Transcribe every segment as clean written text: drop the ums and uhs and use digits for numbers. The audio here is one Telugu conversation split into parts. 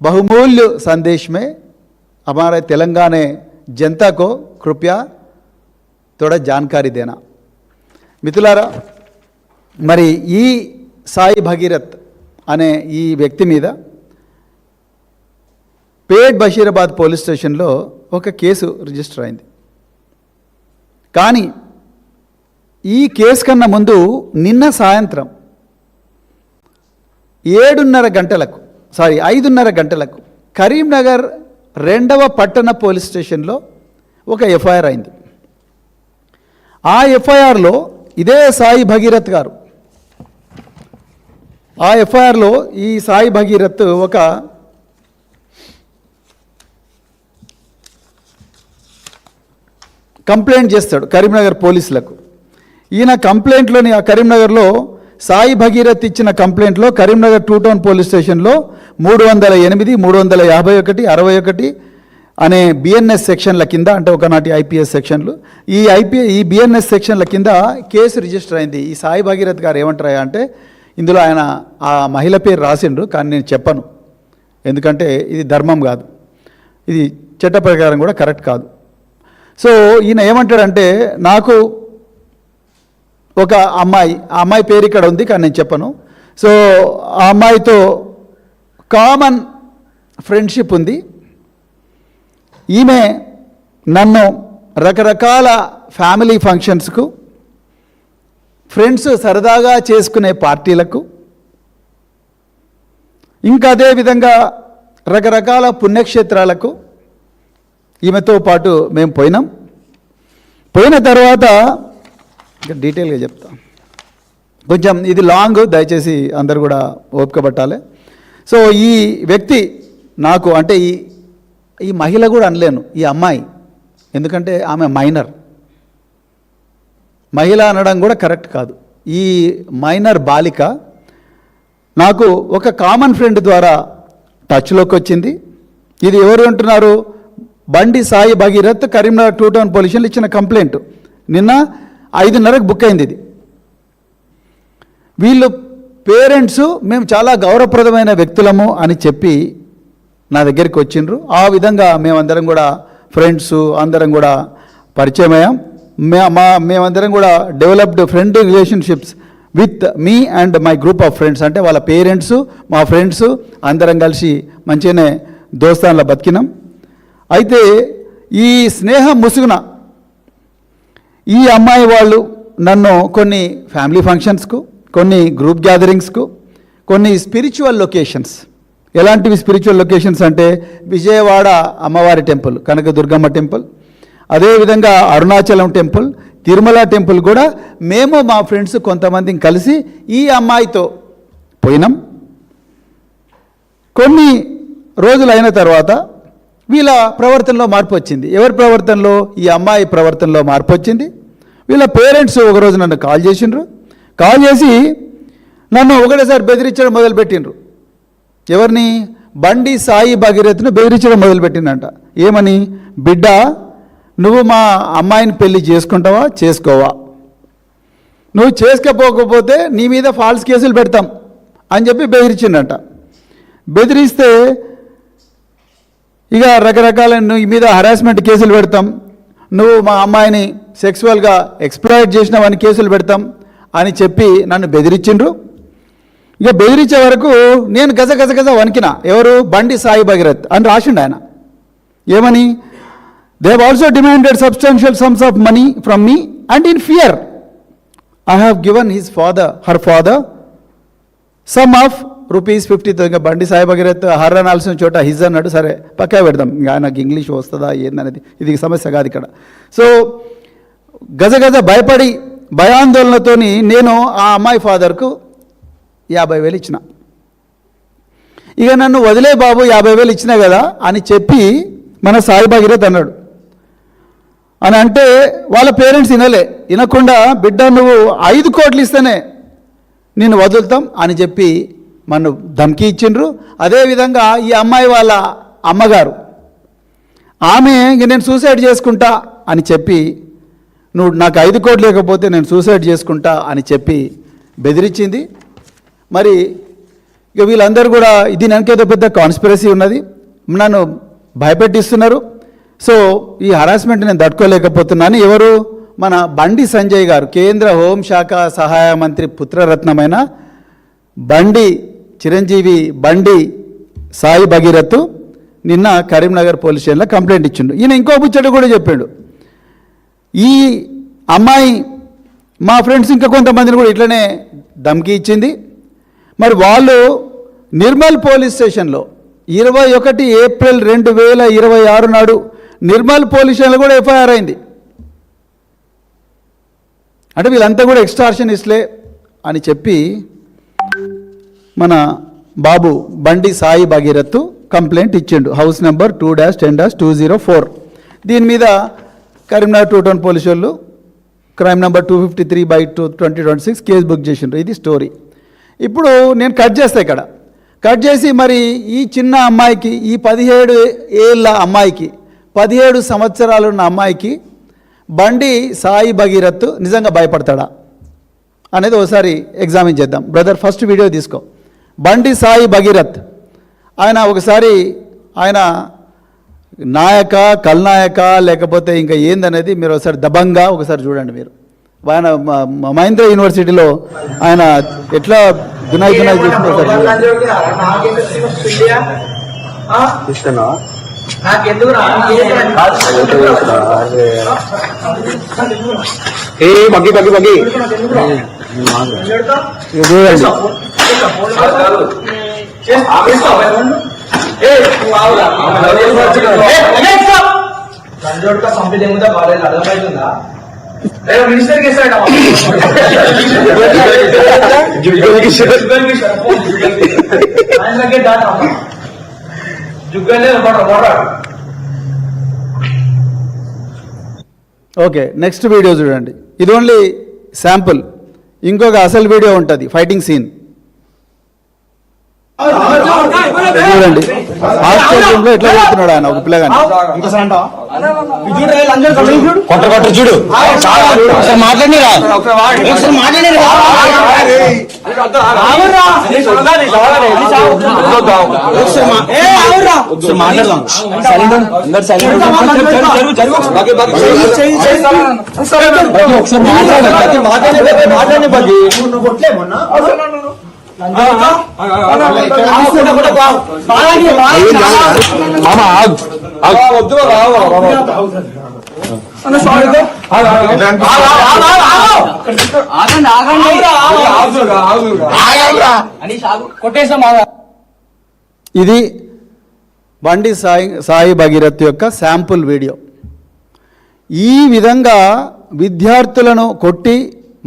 बहुमूल्य संदेश में हमारे तेलंगाना जनता को कृपया थोड़ा जानकारी देना। మిత్రులారా, మరి ఈ సాయి భగీరథ్ అనే ఈ వ్యక్తి మీద పేట్ బషీరాబాద్ పోలీస్ స్టేషన్లో ఒక కేసు రిజిస్టర్ అయింది. కానీ ఈ కేసు కన్నా ముందు నిన్న సాయంత్రం 5:30 గంటలకు కరీంనగర్ 2వ పట్టణ పోలీస్ స్టేషన్లో ఒక ఎఫ్ఐఆర్ అయింది. ఆ ఎఫ్ఐఆర్లో ఇదే సాయి భగీరథ్ గారు, ఆ ఎఫ్ఐఆర్లో ఈ సాయి భగీరథ్ ఒక కంప్లైంట్ చేస్తాడు కరీంనగర్ పోలీసులకు. ఈయన కంప్లైంట్లోని ఆ కరీంనగర్లో సాయి భగీరథ్ ఇచ్చిన కంప్లైంట్లో కరీంనగర్ 2 టౌన్ పోలీస్ స్టేషన్లో 308, 351, 61 అనే బిఎన్ఎస్ సెక్షన్ల కింద, అంటే ఒకనాటి ఐపీఎస్ సెక్షన్లు, ఈ బిఎన్ఎస్ సెక్షన్ల కింద కేసు రిజిస్టర్ అయింది. ఈ సాయి భగీరథ్ గారు ఏమంటారా అంటే, ఇందులో ఆయన ఆ మహిళ పేరు రాసిండ్రు, కానీ నేను చెప్పను, ఎందుకంటే ఇది ధర్మం కాదు, ఇది చట్ట ప్రకారం కూడా కరెక్ట్ కాదు. సో ఈయన ఏమంటాడంటే, నాకు ఒక అమ్మాయి, ఆ అమ్మాయి పేరు ఇక్కడ ఉంది కానీ నేను చెప్పను. సో ఆ అమ్మాయితో కామన్ ఫ్రెండ్షిప్ ఉంది. ఈమె నన్ను రకరకాల ఫ్యామిలీ ఫంక్షన్స్కు, ఫ్రెండ్స్ సరదాగా చేసుకునే పార్టీలకు, ఇంకా అదేవిధంగా రకరకాల పుణ్యక్షేత్రాలకు ఈమెతో పాటు మేము పోయిన తర్వాత ఇంకా డీటెయిల్గా చెప్తా, కొంచెం ఇది లాంగ్, దయచేసి అందరు కూడా ఓపిక పట్టాలి. సో ఈ వ్యక్తి నాకు, అంటే ఈ మహిళ కూడా అనలేను, ఈ అమ్మాయి, ఎందుకంటే ఆమె మైనర్, మహిళ అనడం కూడా కరెక్ట్ కాదు. ఈ మైనర్ బాలిక నాకు ఒక కామన్ ఫ్రెండ్ ద్వారా టచ్లోకి వచ్చింది. ఇది ఎవరు అంటున్నారు? బండి సాయి భగీరథ్ కరీంనగర్ 2 టౌన్ పోలీసులు ఇచ్చిన కంప్లైంట్ నిన్న 5:30కు బుక్ అయింది. ఇది వీళ్ళు పేరెంట్స్ మేము చాలా గౌరవప్రదమైన వ్యక్తులము అని చెప్పి నా దగ్గరికి వచ్చిండ్రు. ఆ విధంగా మేమందరం కూడా ఫ్రెండ్స్ అందరం కూడా పరిచయం అయ్యాం. మేమందరం కూడా developed friend relationships with me and my group of friends, అంటే వాళ్ళ పేరెంట్స్ మా ఫ్రెండ్స్ అందరం కలిసి మంచిగానే దోస్తాన్లో బతికినాం. అయితే ఈ స్నేహం ముసుగున ఈ అమ్మాయి వాళ్ళు నన్ను కొన్ని ఫ్యామిలీ ఫంక్షన్స్కు, కొన్ని గ్రూప్ గ్యాదరింగ్స్కు, కొన్ని స్పిరిచువల్ లొకేషన్స్, ఎలాంటివి స్పిరిచువల్ లొకేషన్స్ అంటే విజయవాడ అమ్మవారి టెంపుల్, కనకదుర్గమ్మ టెంపుల్, అదేవిధంగా అరుణాచలం టెంపుల్, తిరుమల టెంపుల్ కూడా మేము మా ఫ్రెండ్స్ కొంతమందిని కలిసి ఈ అమ్మాయితో పోయినాం. కొన్ని రోజులు అయిన తర్వాత వీళ్ళ ప్రవర్తనలో మార్పు వచ్చింది. ఎవరి ప్రవర్తనలో? ఈ అమ్మాయి ప్రవర్తనలో మార్పు వచ్చింది. వీళ్ళ పేరెంట్స్ ఒకరోజు నన్ను కాల్ చేసిండ్రు. కాల్ చేసి నన్ను ఒకటేసారి బెదిరించడం మొదలుపెట్టిండ్రు. ఎవరిని? బండి సాయి భగీరథ్ను బెదిరించడం మొదలుపెట్టిందంట. ఏమని? బిడ్డ, నువ్వు మా అమ్మాయిని పెళ్లి చేసుకుంటావా, చేసుకోవా? నువ్వు చేసుకోకపోతే నీ మీద ఫాల్స్ కేసులు పెడతాం అని చెప్పి బెదిరించిందంట. బెదిరిస్తే ఇక రకరకాల నీ మీద హరాస్మెంట్ కేసులు పెడతాం, నువ్వు మా అమ్మాయిని సెక్సువల్గా ఎక్స్ప్లాయిట్ చేసినావని కేసులు పెడతాం అని చెప్పి నన్ను బెదిరించిండ్రు. ఇక బెదిరించే వరకు నేను గజ వణికిన. ఎవరు? బండి సాయి భగీరథ్ అని రాసిండు ఆయన. ఏమని? They have also demanded substantial sums of money from me and in fear I have given her father some of ₹50,000. బండి సాయి భగీరథ్ హర్ అనాల్సిన చోట హిజ్ అన్నాడు. సరే పక్కా పెడదాం, ఇంకా ఆయనకు ఇంగ్లీష్ వస్తుందా ఏందనేది ఇది సమస్య కాదు ఇక్కడ. సో గజ భయపడి భయాందోళనతోని నేను ఆ అమ్మాయి ఫాదర్కు 50,000 ఇచ్చిన. ఇక నన్ను వదిలే బాబు, 50,000 ఇచ్చినా కదా అని చెప్పి మన సాయి భగీరథ్ అన్నాడు. అని అంటే వాళ్ళ పేరెంట్స్ వినకుండా బిడ్డ నువ్వు 5 కోట్లు ఇస్తేనే నేను వదులుతాం అని చెప్పి నన్ను ధమ్కి ఇచ్చిండ్రు. అదేవిధంగా ఈ అమ్మాయి వాళ్ళ అమ్మగారు, ఆమె ఇంక నేను సూసైడ్ చేసుకుంటా అని చెప్పి, నువ్వు నాకు 5 కోట్లు లేకపోతే నేను సూసైడ్ చేసుకుంటా అని చెప్పి బెదిరించింది. మరి ఇక వీళ్ళందరూ కూడా దీని వెనకేదో పెద్ద కాన్స్పిరసీ ఉన్నది, నన్ను భయపెట్టిస్తున్నారు. సో ఈ హరాస్మెంట్ నేను తట్టుకోలేకపోతున్నాను. ఎవరు? మన బండి సంజయ్ గారు, కేంద్ర హోంశాఖ సహాయ మంత్రి పుత్రరత్నమైన బండి చిరంజీవి బండి సాయి భగీరథ్ నిన్న కరీంనగర్ పోలీస్ స్టేషన్లో కంప్లైంట్ ఇచ్చిండు. ఈయన ఇంకో ముచ్చట కూడా చెప్పాడు, ఈ అమ్మాయి మా ఫ్రెండ్స్ ఇంకా కొంతమందిని కూడా ఇట్లనే ధమ్కి ఇచ్చింది. మరి వాళ్ళు నిర్మల్ పోలీస్ స్టేషన్లో 21 ఏప్రిల్ 2026 నాడు నిర్మల్ పోలీస్ స్టేషన్లో కూడా ఎఫ్ఐఆర్ అయింది. అంటే వీళ్ళంతా కూడా ఎక్స్టార్షనిస్ట్లే అని చెప్పి మన బాబు బండి సాయి భగీరథ్ కంప్లైంట్ ఇచ్చిండు, హౌస్ నెంబర్ 2-10-204. దీని మీద కరీంనగర్ 2 టౌన్ పోలీసు వాళ్ళు క్రైమ్ నెంబర్ 253/2026 కేసు బుక్ చేసిండ్రు. ఇది స్టోరీ. ఇప్పుడు నేను కట్ చేస్తా, ఇక్కడ కట్ చేసి మరి ఈ చిన్న అమ్మాయికి, ఈ 17 ఏళ్ళ అమ్మాయికి, 17 సంవత్సరాలు ఉన్న అమ్మాయికి బండి సాయి భగీరథ్ నిజంగా భయపడతాడా అనేది ఒకసారి ఎగ్జామిన్ చేద్దాం. బ్రదర్ ఫస్ట్ వీడియో తీసుకో. బండి సాయి భగీరథ్ ఆయన ఒకసారి ఆయన నాయక, కల్నాయక లేకపోతే ఇంకా ఏందనేది మీరు ఒకసారి దబంగా ఒకసారి చూడండి. మీరు ఆయన మహేంద్ర యూనివర్సిటీలో ఆయన ఎట్లా దునాయి చేసిన అర్థమవుతుందా? మినిస్టర్ కి ఓకే, నెక్స్ట్ వీడియో చూడండి. ఇది ఓన్లీ శాంపుల్. ఇంకొక అసలు వీడియో ఉంటుంది, ఫైటింగ్ సీన్ చూడండి. ఆశ్చర్యంలో ఎట్లా చెప్తున్నాడు ఆయన ఒక పిల్లగాని. చూడు మాట్లాడిరా మాట్లాడి ఇది బండి సాయి భగీరథ్ యొక్క శాంపుల్ వీడియో. ఈ విధంగా విద్యార్థులను కొట్టి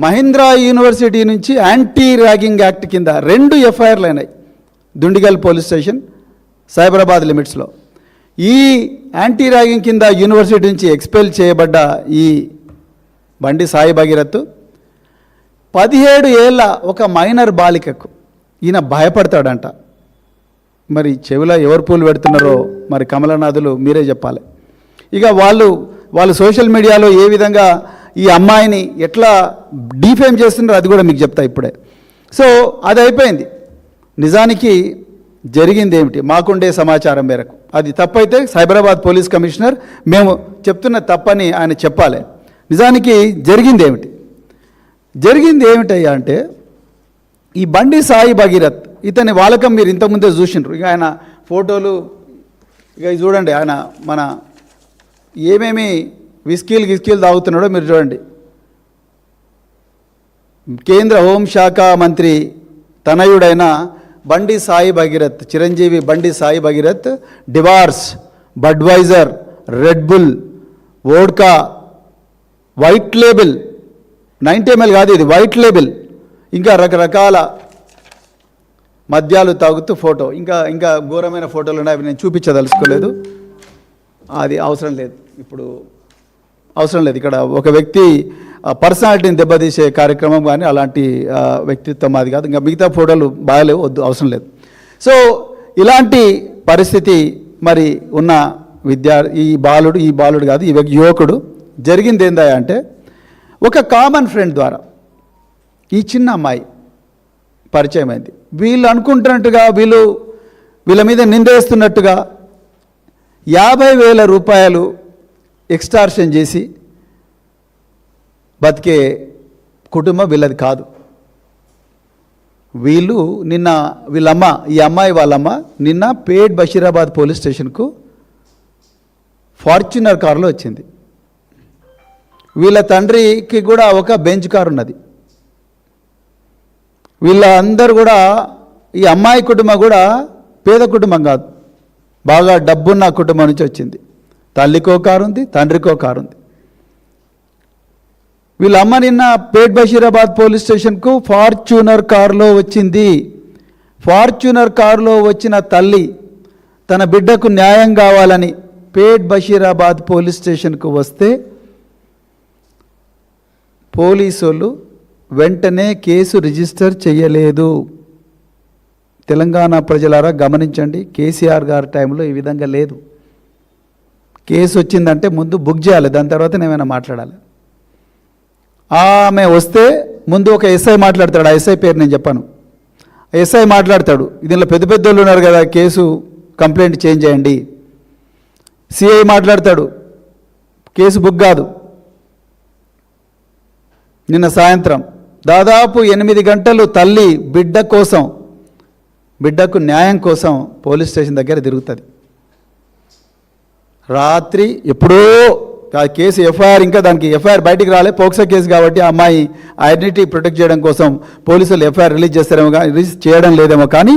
మహేంద్ర యూనివర్సిటీ నుంచి యాంటీ ర్యాగింగ్ యాక్ట్ కింద 2 ఎఫ్ఐఆర్లు అయినాయి దుండిగల్ పోలీస్ స్టేషన్ సైబరాబాద్ లిమిట్స్లో. ఈ యాంటీ ర్యాగింగ్ కింద యూనివర్సిటీ నుంచి ఎక్స్పెల్ చేయబడ్డ ఈ బండి సాయి భగీరథ్ 17 ఏళ్ళ ఒక మైనర్ బాలికకు ఈయన భయపడతాడంట. మరి చెవిలో ఎవరు పూలు పెడుతున్నారో మరి కమలనాథులు మీరే చెప్పాలి. ఇక వాళ్ళు సోషల్ మీడియాలో ఏ విధంగా ఈ అమ్మాయిని ఎట్లా డీఫేమ్ చేస్తున్నారో అది కూడా మీకు చెప్తా ఇప్పుడే. సో అది అయిపోయింది. నిజానికి జరిగింది ఏమిటి మాకుండే సమాచారం మేరకు, అది తప్పైతే సైబరాబాద్ పోలీస్ కమిషనర్ మేము చెప్తున్న తప్పని ఆయన చెప్పాలి. నిజానికి జరిగింది ఏమిటయ్యా అంటే, ఈ బండి సాయి భగీరథ్ ఇతని వాలకం మీరు ఇంతకుముందే చూసిండ్రు. ఇక ఆయన ఫోటోలు ఇక చూడండి, ఆయన మన ఏమేమి విస్కీలు తాగుతున్నాడో మీరు చూడండి. కేంద్ర హోంశాఖ మంత్రి తనయుడైన బండి Sai Bhagirath, Chiranjeevi Bandi Sai Bhagirath Dewar's, Budweiser, Red Bull, vodka, White Label 90 ml కాదు ఇది, వైట్ లేబుల్, ఇంకా రకరకాల మద్యాలు తాగుతూ ఫోటో, ఇంకా ఘోరమైన ఫోటోలు ఉన్నాయి. అవి నేను చూపించదలుచుకోలేదు, అది అవసరం లేదు, ఇప్పుడు అవసరం లేదు. ఇక్కడ ఒక వ్యక్తి పర్సనాలిటీని దెబ్బతీసే కార్యక్రమం కానీ అలాంటి వ్యక్తిత్వం అది కాదు. ఇంకా మిగతా ఫోటోలు బాగాలేవు, వద్దు, అవసరం లేదు. సో ఇలాంటి పరిస్థితి మరి ఉన్న ఈ బాలుడు కాదు, ఈ యువకుడు జరిగింది ఏందా అంటే, ఒక కామన్ ఫ్రెండ్ ద్వారా ఈ చిన్న అమ్మాయి పరిచయం అయింది. వీళ్ళు అనుకుంటున్నట్టుగా వీళ్ళ మీద నిందేస్తున్నట్టుగా 50,000 రూపాయలు ఎక్స్టార్షన్ చేసి బతికే కుటుంబం వీళ్ళది కాదు. వీళ్ళమ్మ ఈ అమ్మాయి వాళ్ళమ్మ నిన్న పేట్ బషీరాబాద్ పోలీస్ స్టేషన్కు ఫార్చునర్ కారులో వచ్చింది. వీళ్ళ తండ్రికి కూడా ఒక బెంచ్ కారు ఉన్నది. వీళ్ళందరూ కూడా ఈ అమ్మాయి కుటుంబం కూడా పేద కుటుంబం కాదు, బాగా డబ్బున్న కుటుంబం నుంచి వచ్చింది. తల్లికో కారు ఉంది, తండ్రికో కారు ఉంది. వీళ్ళ అమ్మ నిన్న పేట్ బషీరాబాద్ పోలీస్ స్టేషన్కు ఫార్చునర్ కారులో వచ్చింది. ఫార్చునర్ కారులో వచ్చిన తల్లి తన బిడ్డకు న్యాయం కావాలని పేట్ బషీరాబాద్ పోలీస్ స్టేషన్కు వస్తే పోలీసులు వెంటనే కేసు రిజిస్టర్ చేయలేదు. తెలంగాణ ప్రజలారా గమనించండి, కేసీఆర్ గారి టైంలో ఈ విధంగా లేదు. కేసు వచ్చిందంటే ముందు బుక్ చేయాలి, దాని తర్వాత ఏమైనా మాట్లాడాలి. ఆమె వస్తే ముందు ఒక ఎస్ఐ మాట్లాడతాడు. ఆ ఎస్ఐ పేరు నేను చెప్పాను. ఎస్ఐ మాట్లాడతాడు, దీనిలో పెద్ద పెద్దోళ్ళు ఉన్నారు కదా, కేసు కంప్లైంట్ చేంజ్ చేయండి. సిఐ మాట్లాడతాడు, కేసు బుక్ కాదు. నిన్న సాయంత్రం దాదాపు 8 గంటలు తల్లి బిడ్డకు న్యాయం కోసం పోలీస్ స్టేషన్ దగ్గర తిరుగుతుంది. రాత్రి ఎప్పుడో ఆ కేసు ఎఫ్ఐఆర్, ఇంకా దానికి ఎఫ్ఐఆర్ బయటికి రాలే, పోక్సో కేసు కాబట్టి ఆ అమ్మాయి ఐడెంటిటీ ప్రొటెక్ట్ చేయడం కోసం పోలీసులు ఎఫ్ఐఆర్ రిలీజ్ చేస్తారేమో, రిలీజ్ చేయడం లేదేమో. కానీ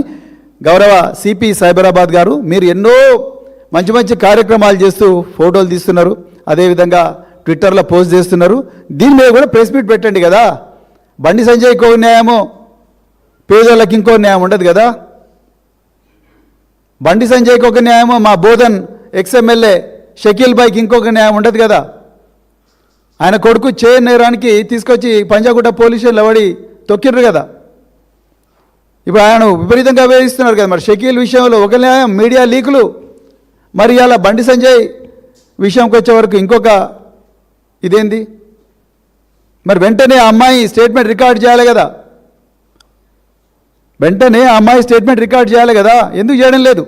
గౌరవ సిపి సైబరాబాద్ గారు, మీరు ఎన్నో మంచి మంచి కార్యక్రమాలు చేస్తూ ఫోటోలు తీస్తున్నారు, అదేవిధంగా ట్విట్టర్లో పోస్ట్ చేస్తున్నారు. దీని మీద కూడా ప్రెస్ మీట్ పెట్టండి కదా. బండి సంజయ్కి ఒక న్యాయమో, పేదోళ్ళకి ఇంకో న్యాయం ఉండదు కదా. బండి సంజయ్కి ఒక న్యాయమో, మా బోధన్ ఎక్స్ఎమ్మెల్యే షకీల్ బాయ్కి ఇంకొక న్యాయం ఉండదు కదా. ఆయన కొడుకు నేరానికి తీసుకొచ్చి పంజాగుట్ట పోలీస్ స్టేషన్లో పడి తొక్కిర్రు కదా. ఇప్పుడు ఆయన విపరీతంగా వేధిస్తున్నారు కదా. మరి షకీల్ విషయంలో ఒక న్యాయం, మీడియా లీకులు. మరి అలా బండి సంజయ్ విషయంకి వచ్చే వరకు ఇంకొక ఇదేంది? మరి వెంటనే ఆ అమ్మాయి స్టేట్మెంట్ రికార్డ్ చేయాలి కదా. ఎందుకు చేయడం లేదు?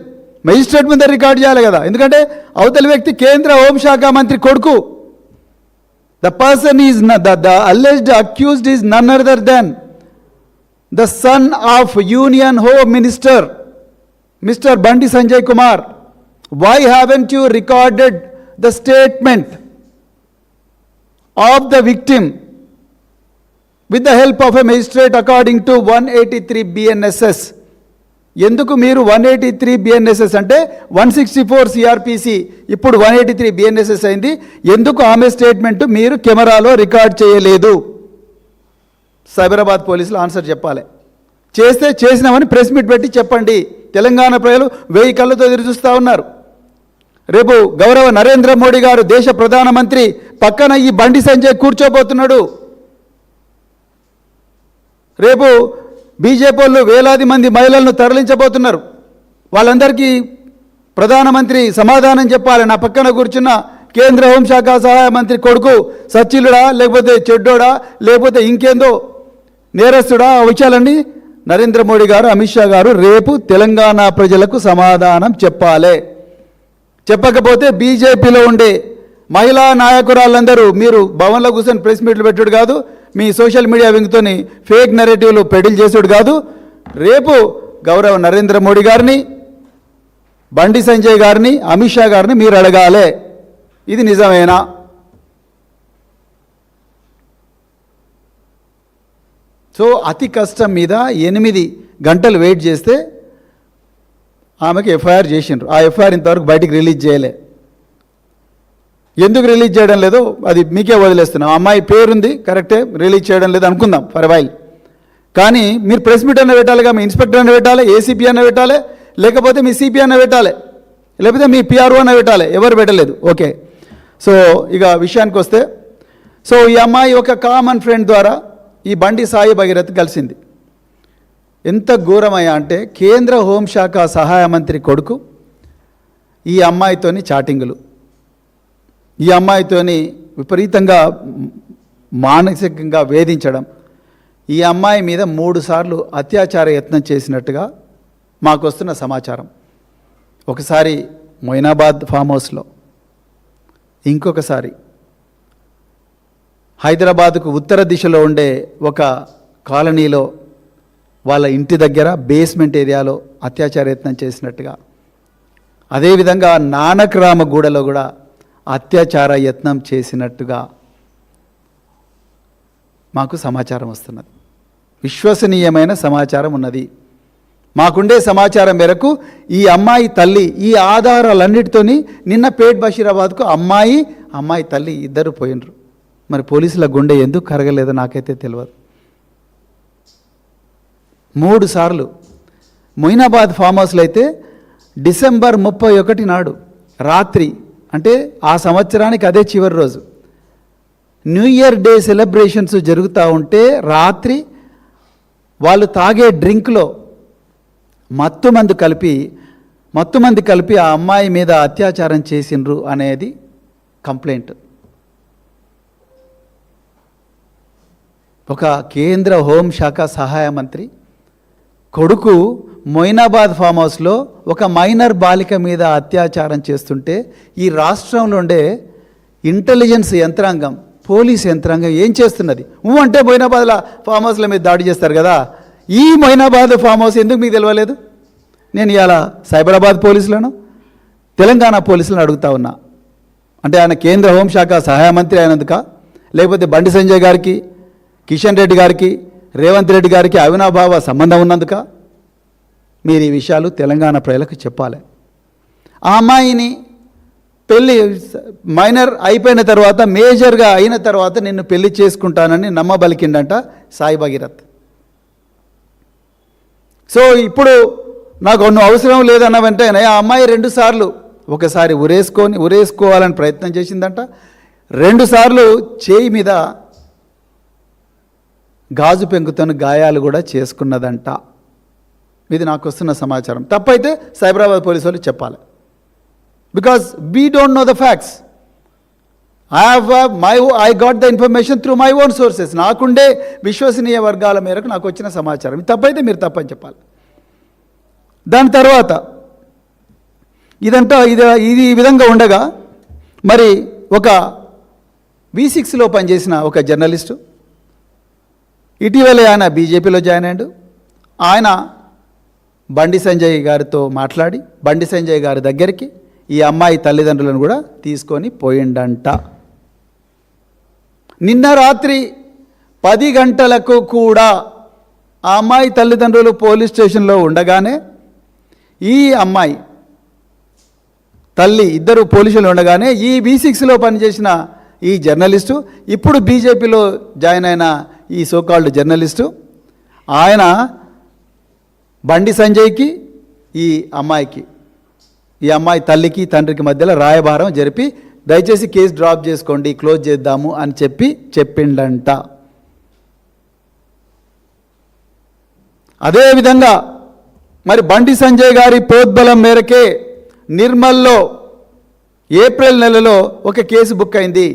మెజిస్ట్రేట్ మీద రికార్డ్ చేయాలి కదా. ఎందుకంటే అవతలి వ్యక్తి కేంద్ర హోంశాఖ మంత్రి కొడుకు. The person is the alleged accused is none other than the son of union home minister mister Bandi Sanjay Kumar. Why haven't you recorded the statement of the victim with the help of a magistrate according to 183 BNSS? ఎందుకు మీరు 183 BNSS అంటే 164 CRPC ఇప్పుడు 183 BNSS అయింది? ఎందుకు ఆమె స్టేట్మెంట్ మీరు కెమెరాలో రికార్డ్ చేయలేదు? సైబరాబాద్ పోలీసులు ఆన్సర్ చెప్పాలి. చేసినామని ప్రెస్ మీట్ పెట్టి చెప్పండి. తెలంగాణ ప్రజలు 1000 కళ్ళతో ఎదురు చూస్తూ ఉన్నారు. రేపు గౌరవ నరేంద్ర మోడీ గారు దేశ ప్రధానమంత్రి పక్కన ఈ బండి సంజయ్ కూర్చోబోతున్నాడు. రేపు బీజేపీ వాళ్ళు వేలాది మంది మహిళలను తరలించబోతున్నారు. వాళ్ళందరికీ ప్రధానమంత్రి సమాధానం చెప్పాలి. నా పక్కన కూర్చున్న కేంద్ర హోంశాఖ సహాయ మంత్రి కొడుకు సచ్చిలుడా, లేకపోతే చెడ్డోడా, లేకపోతే ఇంకేందో నేరస్తుడా, ఆ విషయాలన్నీ నరేంద్ర మోడీ గారు, అమిత్ షా గారు రేపు తెలంగాణ ప్రజలకు సమాధానం చెప్పాలి. చెప్పకపోతే బీజేపీలో ఉండే మహిళా నాయకురాళ్ళందరూ మీరు భవన్లో కూర్చొని ప్రెస్ మీట్లు పెట్టుడు కాదు, మీ సోషల్ మీడియా వింగ్తోని ఫేక్ నెరేటివ్లు పెడిల్ చేసుడు కాదు. రేపు గౌరవ నరేంద్ర మోడీ గారిని, బండి సంజయ్ గారిని, అమిత్ షా గారిని మీరు అడగాలి, ఇది నిజమేనా? సో అతి కష్టం మీద 8 గంటలు వెయిట్ చేస్తే ఆమెకి ఎఫ్ఐఆర్ చేసిండ్రు. ఆ ఎఫ్ఐఆర్ ఇంతవరకు బయటికి రిలీజ్ చేయలే. ఎందుకు రిలీజ్ చేయడం లేదో అది మీకే వదిలేస్తున్నాం. అమ్మాయి పేరుంది కరెక్టే, రిలీజ్ చేయడం లేదు అనుకుందాం ఫర్ వైల్. కానీ మీరు ప్రెస్ మీట్ అన్న పెట్టాలిగా, మీ ఇన్స్పెక్టర్ అన్న పెట్టాలి, ఏసీపీ అన్న పెట్టాలి, లేకపోతే మీ సిపి అన్న పెట్టాలి, లేకపోతే మీ పిఆర్ఓ అన్న పెట్టాలి. ఎవరు పెట్టలేదు. ఓకే, సో ఇక విషయానికి వస్తే, సో ఈ అమ్మాయి ఒక కామన్ ఫ్రెండ్ ద్వారా ఈ బండి సాయి భగీరథ్ కలిసింది. ఎంత ఘోరమయ్యా అంటే కేంద్ర హోంశాఖ సహాయ మంత్రి కొడుకు ఈ అమ్మాయితోని చాటింగులు, ఈ అమ్మాయితోని విపరీతంగా మానసికంగా వేధించడం, ఈ అమ్మాయి మీద 3 సార్లు అత్యాచార యత్నం చేసినట్టుగా మాకు వస్తున్న సమాచారం. ఒకసారి మొయినాబాద్ ఫామ్ హౌస్లో, ఇంకొకసారి హైదరాబాద్కు ఉత్తర దిశలో ఉండే ఒక కాలనీలో వాళ్ళ ఇంటి దగ్గర బేస్మెంట్ ఏరియాలో అత్యాచార యత్నం చేసినట్టుగా, అదేవిధంగా నానక్రామగూడలో కూడా అత్యాచార యత్నం చేసినట్టుగా మాకు సమాచారం వస్తున్నది. విశ్వసనీయమైన సమాచారం ఉన్నది. మాకుండే సమాచారం మేరకు ఈ అమ్మాయి తల్లి ఈ ఆధారాలన్నిటితోని నిన్న పేట్ బషీరాబాద్కు అమ్మాయి తల్లి ఇద్దరు పోయినరు. మరి పోలీసుల గుండె ఎందుకు కరగలేదో నాకైతే తెలియదు. 3 సార్లు మొయినాబాద్ ఫామ్ హౌస్లో అయితే డిసెంబర్ 31 నాడు రాత్రి, అంటే ఆ సంవత్సరానికి అదే చివరి రోజు, న్యూ ఇయర్ డే సెలబ్రేషన్స్ జరుగుతూ ఉంటే రాత్రి వాళ్ళు తాగే డ్రింక్లో మత్తుమందు కలిపి ఆ అమ్మాయి మీద అత్యాచారం చేసిండ్రు అనేది కంప్లైంట్. ఒక కేంద్ర హోంశాఖ సహాయ మంత్రి కొడుకు మొయినాబాద్ ఫామ్ హౌస్లో ఒక మైనర్ బాలిక మీద అత్యాచారం చేస్తుంటే ఈ రాష్ట్రంలో ఉండే ఇంటెలిజెన్స్ యంత్రాంగం, పోలీస్ యంత్రాంగం ఏం చేస్తున్నది? అంటే మొయినాబాద్లో ఫామ్ హౌస్ల మీద దాడి చేస్తారు కదా, ఈ మొయినాబాద్ ఫామ్ హౌస్ ఎందుకు మీకు తెలియలేదు? నేను ఇవాళ సైబరాబాద్ పోలీసులను, తెలంగాణ పోలీసులను అడుగుతా ఉన్నా. అంటే ఆయన కేంద్ర హోంశాఖ సహాయ మంత్రి అయినందుక, లేకపోతే బండి సంజయ్ గారికి, కిషన్ రెడ్డి గారికి, రేవంత్ రెడ్డి గారికి అవినాభావ సంబంధం ఉన్నందుక? మీరు ఈ విషయాలు తెలంగాణ ప్రజలకు చెప్పాలి. ఆ అమ్మాయిని పెళ్ళి మైనర్ అయిపోయిన తర్వాత, మేజర్గా అయిన తర్వాత నిన్ను పెళ్లి చేసుకుంటానని నమ్మబలికిండంట సాయి భగీరథ్. సో ఇప్పుడు నాకు నువ్వు అవసరం లేదన్న వెంటనే ఆ అమ్మాయి 2 సార్లు, ఒకసారి ఉరేసుకోవాలని ప్రయత్నం చేసిందంట, 2 సార్లు చేయి మీద గాజు పెంకుతోని గాయాలు కూడా చేసుకున్నదంట. ఇది నాకు వస్తున్న సమాచారం. తప్పైతే సైబరాబాద్ పోలీసు వాళ్ళు చెప్పాలి. Because we don't know the facts. I got the information through my own sources. నాకుండే విశ్వసనీయ వర్గాల మేరకు నాకు వచ్చిన సమాచారం. ఇది తప్పైతే మీరు తప్పని చెప్పాలి. దాని తర్వాత ఇది ఈ విధంగా ఉండగా, మరి ఒక V6లో పనిచేసిన ఒక జర్నలిస్టు ఇటీవలే ఆయన బీజేపీలో జాయిన్ అయ్యాడు. ఆయన బండి సంజయ్ గారితో మాట్లాడి బండి సంజయ్ గారి దగ్గరికి ఈ అమ్మాయి తల్లిదండ్రులను కూడా తీసుకొని పోయిండంట. నిన్న రాత్రి 10 గంటలకు కూడా ఆ అమ్మాయి తల్లిదండ్రులు పోలీస్ స్టేషన్లో ఉండగానే, ఈ అమ్మాయి తల్లి ఇద్దరు పోలీసులు ఉండగానే, ఈ V6లో పనిచేసిన ఈ జర్నలిస్టు, ఇప్పుడు బీజేపీలో జాయిన్ అయిన ఈ సోకాల్డ్ జర్నలిస్టు, ఆయన బండి సంజయ్కి, ఈ అమ్మాయి తల్లికి తండ్రికి మధ్యలో రాయబారం జరిపి దయచేసి కేసు డ్రాప్ చేసుకోండి, క్లోజ్ చేద్దాము అని చెప్పిండంట. అదేవిధంగా మరి బండి సంజయ్ గారి ప్రోద్బలం మేరకే నిర్మల్లో ఏప్రిల్ నెలలో ఒక కేసు బుక్ అయింది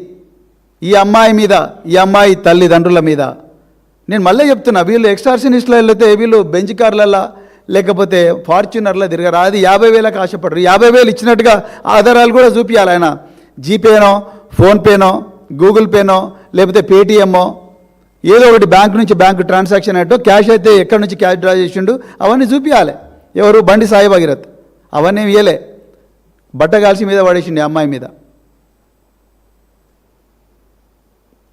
ఈ అమ్మాయి మీద, ఈ అమ్మాయి తల్లిదండ్రుల మీద. నేను మళ్ళీ చెప్తున్నా, వీళ్ళు ఎక్స్టార్షనిస్టులు వెళ్తే వీళ్ళు బెంచ్ కార్లల్లో లేకపోతే ఫార్చ్యూనర్లో తిరగరా. అది 50,000కి ఆశపడరు. 50,000 ఇచ్చినట్టుగా ఆధారాలు కూడా చూపించాలి. ఆయన జీపేనో, ఫోన్పేనో, గూగుల్ పేనో, లేకపోతే పేటీఎమ్మో, ఏదో ఒకటి బ్యాంక్ నుంచి బ్యాంక్ ట్రాన్సాక్షన్ అయ్యో, క్యాష్ అయితే ఎక్కడి నుంచి క్యాష్ డ్రా చేసిండు అవన్నీ చూపించాలి. ఎవరు? బండి సాయి భగీరథ్. అవన్నీ ఇయ్యలే, బట్టగాల్చి మీద పడేసిండు అమ్మాయి మీద.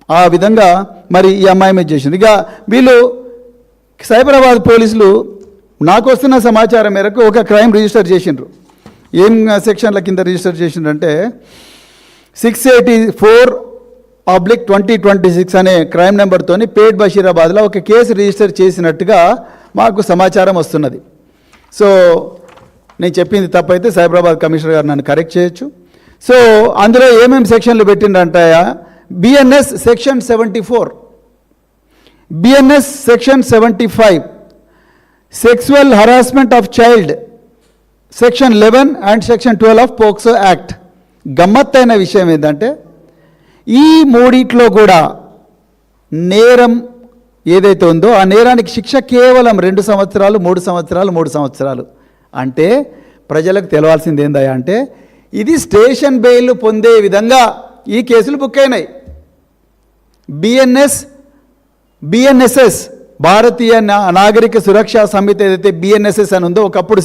ఆ విధంగా మరి ఈ అమ్మాయి మీద చేసింది. ఇక వీళ్ళు సైబరాబాద్ పోలీసులు నాకు వస్తున్న సమాచారం మేరకు ఒక క్రైమ్ రిజిస్టర్ చేసిండ్రు. ఏం సెక్షన్ల కింద రిజిస్టర్ చేసిండ్రంటే 684/2026 అనే క్రైమ్ నెంబర్తోని పేట్ బషీరాబాద్లో ఒక కేసు రిజిస్టర్ చేసినట్టుగా మాకు సమాచారం వస్తున్నది. సో నేను చెప్పింది తప్పైతే సైబరాబాద్ కమిషనర్ గారు నన్ను కరెక్ట్ చేయొచ్చు. సో అందులో ఏమేమి సెక్షన్లు పెట్టిండ్రంటాయా? BNS section 74, BNS section 75, sexual harassment of child section 11 and section 12 of POCSO act. గమ్మత్తైన విషయం ఏంటంటే ఈ మూడిట్లో కూడా నేరం ఏదైతే ఉందో ఆ నేరానికి శిక్ష కేవలం 2 సంవత్సరాలు 3 సంవత్సరాలు 3 సంవత్సరాలు. అంటే ప్రజలకు తెలవాల్సింది ఏందయ్యా అంటే ఇది స్టేషన్ బెయిల్ పొందే విధంగా ఈ కేసులు బుక్ అయినాయి. బిఎన్ఎస్ఎస్ భారతీయ నాగరిక సురక్షా సమితి ఏదైతే బిఎన్ఎస్ఎస్ అని ఉందో ఒకప్పుడు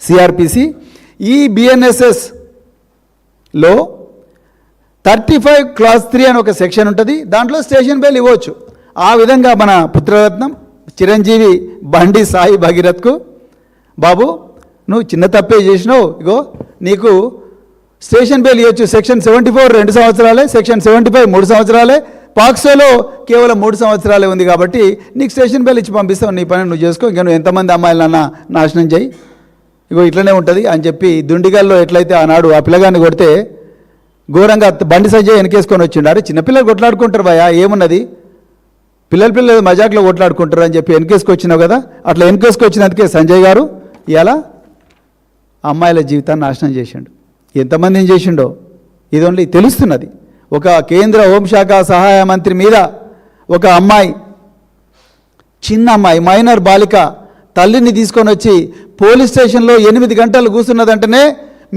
సిఆర్పిసి, ఈ బిఎన్ఎస్ఎస్లో 35 క్లాస్ 3 అని ఒక సెక్షన్ ఉంటుంది. దాంట్లో స్టేషన్ బెయిల్ ఇవ్వచ్చు. ఆ విధంగా మన పుత్రరత్నం చిరంజీవి బండి సాయి భగీరథ్కు, బాబు నువ్వు చిన్న తప్పే చేసినావు, ఇగో నీకు స్టేషన్ బెయిల్ ఇవ్వచ్చు. సెక్షన్ 74 2 సంవత్సరాలే, సెక్షన్ 75 3 సంవత్సరాలే, పాక్సోలో కేవలం 3 సంవత్సరాలే ఉంది కాబట్టి నీకు స్టేషన్ బెయిల్ ఇచ్చి పంపిస్తావు, నీ పని నువ్వు చేసుకో, ఇంకా నువ్వు ఎంతమంది అమ్మాయిలన్నా నాశనం చేయి, ఇగో ఇట్లనే ఉంటుంది అని చెప్పి దుండిగల్లో ఎట్లయితే ఆనాడు ఆ పిల్లగాన్ని కొడితే ఘోరంగా బండి సంజయ్ వెనకేసుకొని వచ్చిండారు. చిన్నపిల్లలు కొట్లాడుకుంటారు భయ, ఏమున్నది, పిల్లలు మజాక్లో కొట్లాడుకుంటారు అని చెప్పి వెనకేసుకొచ్చినావు కదా, అట్లా వెనకేసుకొచ్చినందుకే సంజయ్ గారు ఇలా అమ్మాయిల జీవితాన్ని నాశనం చేసిండు. ఎంతమందిని చేసిండో ఇది ఓన్లీ తెలుస్తున్నది. ఒక కేంద్ర హోంశాఖ సహాయ మంత్రి మీద ఒక అమ్మాయి, చిన్న అమ్మాయి, మైనర్ బాలిక తల్లిని తీసుకొని వచ్చి పోలీస్ స్టేషన్లో 8 గంటలు కూర్చున్నదంటేనే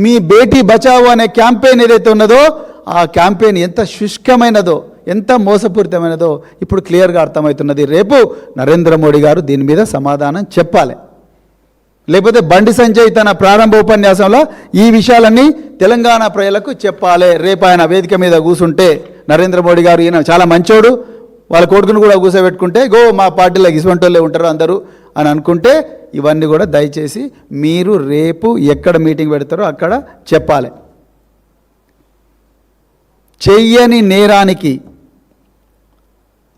మీ బేటీ బచావో అనే క్యాంపెయిన్ ఏదైతే ఉన్నదో ఆ క్యాంపెయిన్ ఎంత శుష్కమైనదో, ఎంత మోసపూరితమైనదో ఇప్పుడు క్లియర్గా అర్థమవుతున్నది. రేపు నరేంద్ర మోడీ గారు దీని మీద సమాధానం చెప్పాలి. లేకపోతే బండి సంజయ్ తన ప్రారంభ ఉపన్యాసంలో ఈ విషయాలన్నీ తెలంగాణ ప్రజలకు చెప్పాలి. రేపు ఆయన వేదిక మీద కూర్చుంటే నరేంద్ర మోడీ గారు ఈయన చాలా మంచోడు, వాళ్ళ కొడుకును కూడా కూర్చోబెట్టుకుంటే గో మా పార్టీలో ఇసువంటోళ్ళే ఉంటారు అందరూ అని అనుకుంటే ఇవన్నీ కూడా దయచేసి మీరు రేపు ఎక్కడ మీటింగ్ పెడతారో అక్కడ చెప్పాలి. చెయ్యని నేరానికి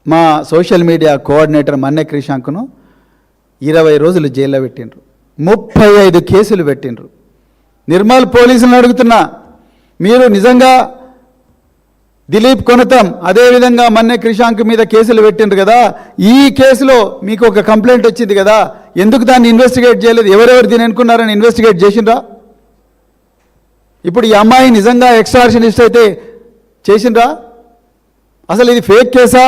మా సోషల్ మీడియా కోఆర్డినేటర్ మన్నె క్రిషాంక్ను 20 రోజులు జైల్లో పెట్టిండ్రు, 35 కేసులు పెట్టిండ్రు. నిర్మల్ పోలీసులను అడుగుతున్నా, మీరు నిజంగా దిలీప్ కొనతం అదేవిధంగా మన్నె క్రిషాంక్ మీద కేసులు పెట్టిండ్రు కదా, ఈ కేసులో మీకు ఒక కంప్లైంట్ వచ్చింది కదా, ఎందుకు దాన్ని ఇన్వెస్టిగేట్ చేయలేదు, ఎవరెవరు దీన్ని అనుకున్నారని ఇన్వెస్టిగేట్ చేసిండ్రా? ఇప్పుడు ఈ అమ్మాయి నిజంగా ఎక్స్ట్రాక్షనిస్ట్ అయితే చేసిండ్రా? అసలు ఇది ఫేక్ కేసా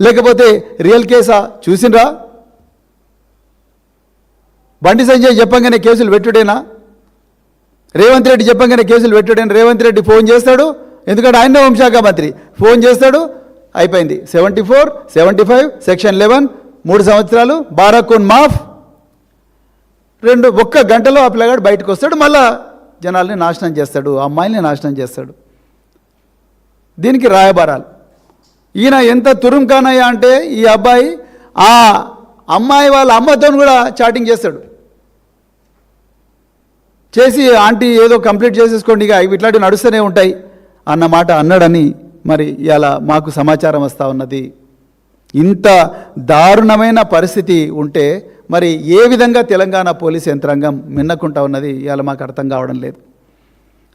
లేకపోతే రియల్ కేసా చూసిండ్రా? బండి సంజయ్ చెప్పంగానే కేసులు పెట్టుడేనా? రేవంత్ రెడ్డి చెప్పంగానే కేసులు పెట్టుడేనా? రేవంత్ రెడ్డి ఫోన్ చేస్తాడు, ఎందుకంటే ఆయన హోంశాఖ మంత్రి, ఫోన్ చేస్తాడు, అయిపోయింది. 74, 75, సెక్షన్ 11 3 సంవత్సరాలు, బారాకూన్ మాఫ్, 1 గంటలో ఆ పిల్లగాడు బయటకు వస్తాడు, మళ్ళా జనాల్ని నాశనం చేస్తాడు, అమ్మాయిల్ని నాశనం చేస్తాడు. దీనికి రాయబారాలు. ఈయన ఎంత తురుంకానయ్యా అంటే ఈ అబ్బాయి ఆ అమ్మాయి వాళ్ళ అమ్మతో కూడా చాటింగ్ చేస్తాడు, చేసి ఆంటీ ఏదో కంప్లీట్ చేసేసుకోండి ఇక ఇట్లాంటివి నడుస్తూనే ఉంటాయి అన్నమాట అన్నాడని మరి ఇలా మాకు సమాచారం వస్తూ ఉన్నది. ఇంత దారుణమైన పరిస్థితి ఉంటే మరి ఏ విధంగా తెలంగాణ పోలీస్ యంత్రాంగం మిన్నకుంటా ఉన్నది ఇవాళ మాకు అర్థం కావడం లేదు.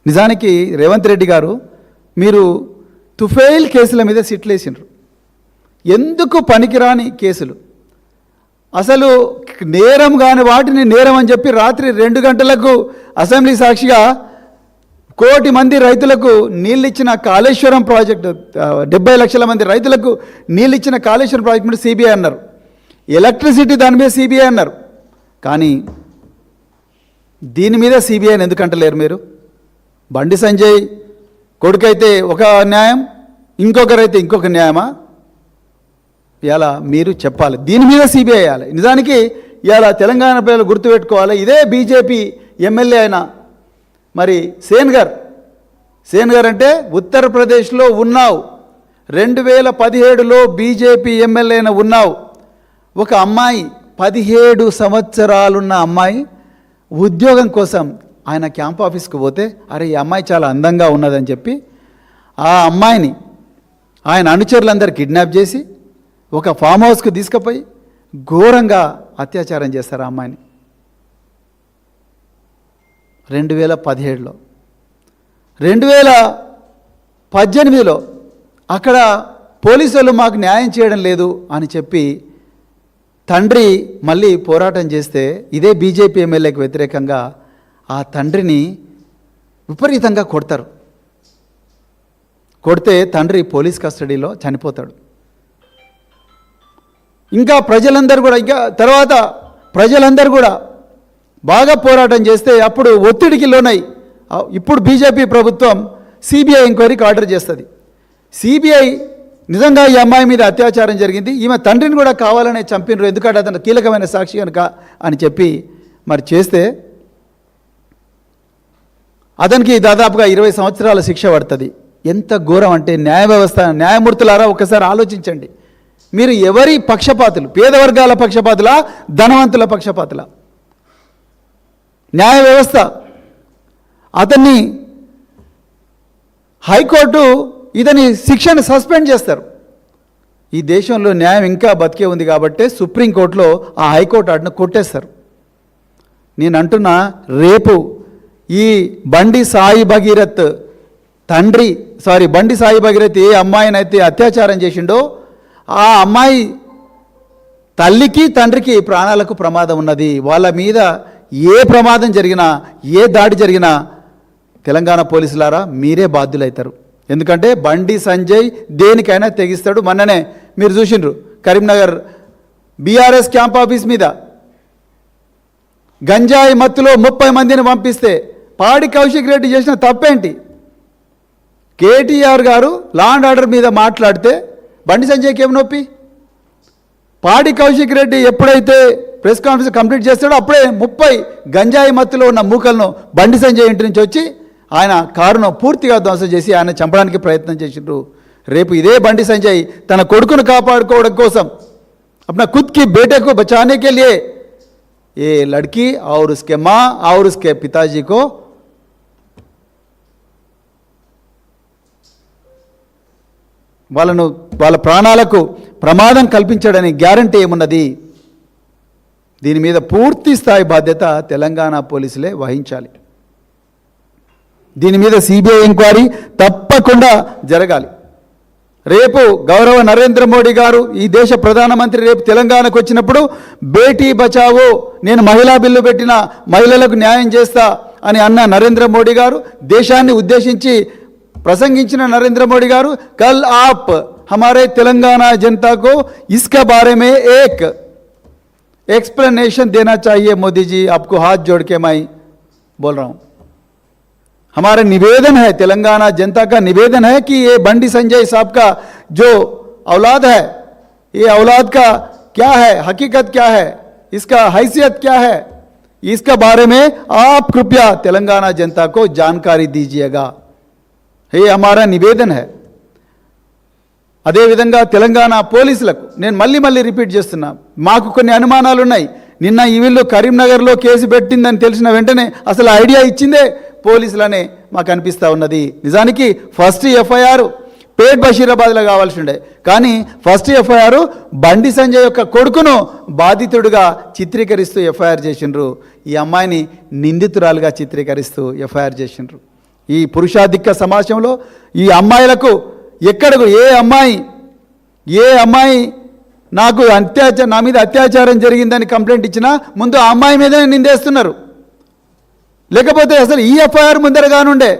నిజానికి రేవంత్ రెడ్డి గారు మీరు తుఫైల్ కేసుల మీద సిట్లేసిండ్రు, ఎందుకు పనికిరాని కేసులు, అసలు నేరం కాని వాటిని నేరం అని చెప్పి రాత్రి 2 గంటలకు అసెంబ్లీ సాక్షిగా 1 కోటి మంది రైతులకు నీళ్ళిచ్చిన కాళేశ్వరం ప్రాజెక్టు, 70 లక్షల మంది రైతులకు నీళ్ళిచ్చిన కాళేశ్వరం ప్రాజెక్టు మీద సిబిఐ అన్నారు, ఎలక్ట్రిసిటీ దాని మీద సిబిఐ అన్నారు. కానీ దీని మీద సిబిఐని ఎందుకంటలేరు మీరు? బండి సంజయ్ కొడుకైతే ఒక న్యాయం, ఇంకొకరైతే ఇంకొక న్యాయమా? ఇలా మీరు చెప్పాలి, దీని మీద సిబిఐ వేయాలి. నిజానికి ఇలా తెలంగాణ ప్రజలు గుర్తుపెట్టుకోవాలి, ఇదే బీజేపీ ఎమ్మెల్యే అయిన మరి సేన్ గారు అంటే ఉత్తరప్రదేశ్లో ఉన్నావు, 2017లో బీజేపీ ఎమ్మెల్యే అయిన ఉన్నావు. ఒక అమ్మాయి 17 సంవత్సరాలున్న అమ్మాయి ఉద్యోగం కోసం ఆయన క్యాంప్ ఆఫీస్కి పోతే అరే ఈ అమ్మాయి చాలా అందంగా ఉన్నదని చెప్పి ఆ అమ్మాయిని ఆయన అనుచరులందరూ కిడ్నాప్ చేసి ఒక ఫామ్ హౌస్కి తీసుకుపోయి ఘోరంగా అత్యాచారం చేస్తారు ఆ అమ్మాయిని 2017లో. 2018లో అక్కడ పోలీసులు మాకు న్యాయం చేయడం లేదు అని చెప్పి తండ్రి మళ్ళీ పోరాటం చేస్తే ఇదే బీజేపీ ఎమ్మెల్యేకి వ్యతిరేకంగా ఆ తండ్రిని విపరీతంగా కొడతారు. కొడితే తండ్రి పోలీస్ కస్టడీలో చనిపోతాడు. ఇంకా ప్రజలందరూ కూడా ఇంకా తర్వాత ప్రజలందరూ కూడా బాగా పోరాటం చేస్తే అప్పుడు ఒత్తిడికి లోనై ఇప్పుడు బీజేపీ ప్రభుత్వం సిబిఐ ఎంక్వైరీకి ఆర్డర్ చేస్తుంది. సిబిఐ నిజంగా ఈ అమ్మాయి మీద అత్యాచారం జరిగింది, ఈమె తండ్రిని కూడా కావాలనే చంపినరు, ఎందుకంటే అతను కీలకమైన సాక్షి కనుక అని చెప్పి మరి చేస్తే అతనికి దాదాపుగా 20 సంవత్సరాల శిక్ష పడుతుంది. ఎంత ఘోరం అంటే న్యాయ వ్యవస్థ, న్యాయమూర్తులారా ఒకసారి ఆలోచించండి. మీరు ఎవరి పక్షపాతులు? పేద వర్గాల పక్షపాతులా, ధనవంతుల పక్షపాతులా? న్యాయ వ్యవస్థ అతన్ని హైకోర్టు ఇతని శిక్షను సస్పెండ్ చేస్తారు. ఈ దేశంలో న్యాయం ఇంకా బతికే ఉంది కాబట్టి సుప్రీంకోర్టులో ఆ హైకోర్టు ఆర్డర్ను కొట్టేస్తారు. నేను అంటున్నా, రేపు ఈ బండి సాయి భగీరథ్ బండి సాయి భగీరథ్ ఏ అమ్మాయినైతే అత్యాచారం చేసిండో ఆ అమ్మాయి తల్లికి తండ్రికి ప్రాణాలకు ప్రమాదం ఉన్నది. వాళ్ళ మీద ఏ ప్రమాదం జరిగినా, ఏ దాడి జరిగినా తెలంగాణ పోలీసులారా మీరే బాధ్యులవుతారు. ఎందుకంటే బండి సంజయ్ దేనికైనా తెగిస్తాడు. మొన్ననే మీరు చూసిండ్రు కరీంనగర్ బీఆర్ఎస్ క్యాంప్ ఆఫీస్ మీద గంజాయి మత్తులో 30 మందిని పంపిస్తే పాడి కౌశిక్ రెడ్డి చేసిన తప్పేంటి? కేటీఆర్ గారు లా అండ్ ఆర్డర్ మీద మాట్లాడితే బండి సంజయ్కి ఏమి నొప్పి? పాడి కౌశిక్ రెడ్డి ఎప్పుడైతే ప్రెస్ కాన్ఫరెన్స్ కంప్లీట్ చేస్తాడో అప్పుడే 30 గంజాయి మత్తులో ఉన్న మూకలను బండి సంజయ్ ఇంటి నుంచి వచ్చి ఆయన కారును పూర్తిగా ధ్వంసం చేసి ఆయన చంపడానికి ప్రయత్నం చేసిండ్రు. రేపు ఇదే బండి సంజయ్ తన కొడుకును కాపాడుకోవడం కోసం अपना खुद की बेटे को बचाने के लिए ये लड़की और उसके माँ और उसके पिताजी को వాళ్ళ ప్రాణాలకు ప్రమాదం కల్పించడని గ్యారంటీ ఏమున్నది? దీని మీద పూర్తి స్థాయి బాధ్యత తెలంగాణ పోలీసులే వహించాలి. దీని మీద సిబిఐ ఎంక్వైరీ తప్పకుండా జరగాలి. రేపు గౌరవ నరేంద్ర మోడీ గారు ఈ దేశ ప్రధానమంత్రి రేపు తెలంగాణకు వచ్చినప్పుడు బేటీ బచావో, నేను మహిళా బిల్లు పెట్టిన మహిళలకు న్యాయం చేస్తా అని అన్న నరేంద్ర మోడీ గారు, దేశాన్ని ఉద్దేశించి ప్రసంగించిన నరేంద్ర మోడీ గారు, కల్ ఆప్ हमारे तेलंगाना जनता को इसके बारे में एक एक्सप्लेनेशन देना चाहिए मोदी जी, आपको हाथ जोड़ के मैं बोल रहा हूं. हमारा निवेदन है, तेलंगाना जनता का निवेदन है कि ये बंडी संजय साहब का जो औलाद है, ये औलाद का क्या है, हकीकत क्या है, इसका हैसियत क्या है, इसके बारे में आप कृपया तेलंगाना जनता को जानकारी दीजिएगा. ये हमारा निवेदन है. అదేవిధంగా తెలంగాణ పోలీసులకు నేను మళ్ళీ రిపీట్ చేస్తున్నా, మాకు కొన్ని అనుమానాలు ఉన్నాయి. నిన్న ఈ వీళ్ళు కరీంనగర్లో కేసు పెట్టిందని తెలిసిన వెంటనే అసలు ఐడియా ఇచ్చిందే పోలీసులనే మాకు అనిపిస్తూ ఉన్నది. నిజానికి ఫస్ట్ ఎఫ్ఐఆర్ పేట్ బషీరాబాద్లో కావాల్సి ఉండే, కానీ ఫస్ట్ ఎఫ్ఐఆర్ బండి సంజయ్ యొక్క కొడుకును బాధితుడిగా చిత్రీకరిస్తూ ఎఫ్ఐఆర్ చేసిండ్రు. ఈ అమ్మాయిని నిందితురాలుగా చిత్రీకరిస్తూ ఎఫ్ఐఆర్ చేసిండ్రు. ఈ పురుషాధిక్య సమాజంలో ఈ అమ్మాయిలకు ఎక్కడకు ఏ అమ్మాయి నాకు నా మీద అత్యాచారం జరిగిందని కంప్లైంట్ ఇచ్చినా ముందు ఆ అమ్మాయి మీదనే నిందేస్తున్నారు. లేకపోతే అసలు ఈ ఎఫ్ఐఆర్ ముందర కానుండే,